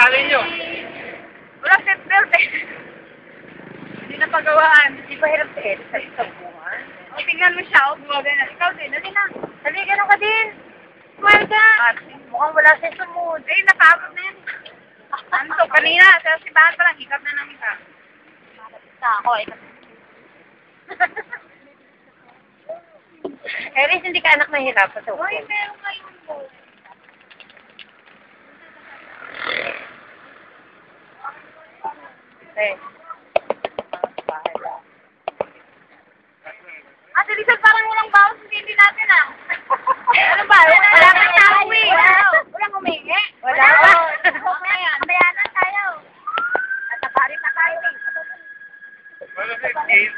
tali nyo. Walang seatbelt eh. Hindi na pagawaan. Hindi pa hirap sa edit sa buwan. O, tingnan mo siya. O, buwagan na. Ikaw din. Dali na. Dali, gano'n ka din. Smile ka. Mukhang wala siya sa mood. Eh, napagod na yan. Ano to? Kanina. Sa sibahan pa lang. Hikap na namin ka. Sa ako eh. Eris, hindi ka anak na hirap sa suko. Uy, meron ngayon po. Eh. Ate Lizard, parang walang bawas hindi natin ah. Ano ba? Wala kang tawi. Walang humingi. Wala ba? Bayanan tayo. At nakari na tayo.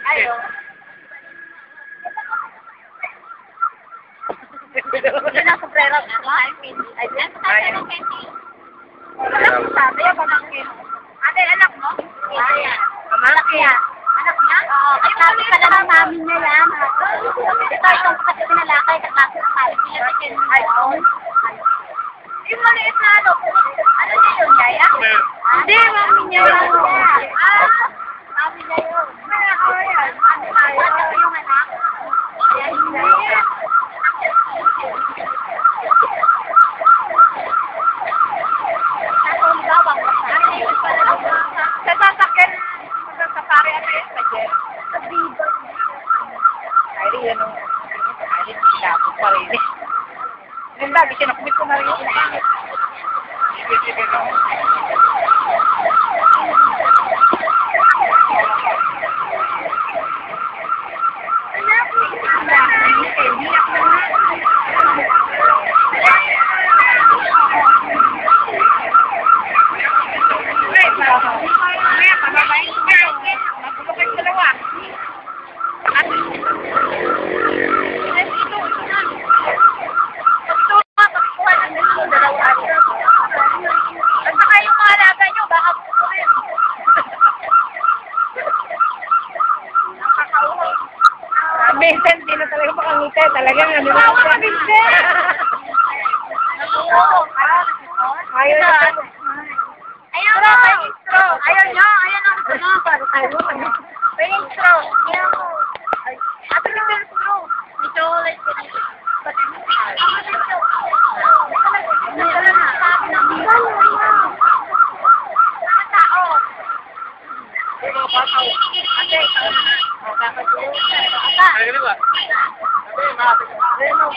Ayaw. Yan ang sombrero. Ay, yan. Ay, yan. Walang sabi. Pamangkin. Ate, anak mo? Ayan. Malaki yan. Anak niya? Oo. Kasama pala ng mami niya yan. Ito, itong kasi pinalakay. Kasama ng mami niya. Ay, oo. Yung maliit na ano. Ano niya yun, Yaya? Hindi, mami niya yun. Mami niya yun. Ako yan. Ano tayo? Ito yung anak. Ayan, hindi. Sa sasakyan, sa safari ano yun, sa jet. Sa Viva. Ay, yan o. Ay, sinapot pa rin eh. Yung lagi, sinakumit ko na rin yung pangit. Sige, no? Besen, hindi na talaga makangiti. Talagang ano na. Ayaw na Besen! Ayaw na. Ayaw na. Ayaw niya. Ayaw na. Para tayo. Pwede straw. Ayaw mo. Ato yung pwede straw. Ito, like, pati mo. Ay, ganun ba? Sabi, mga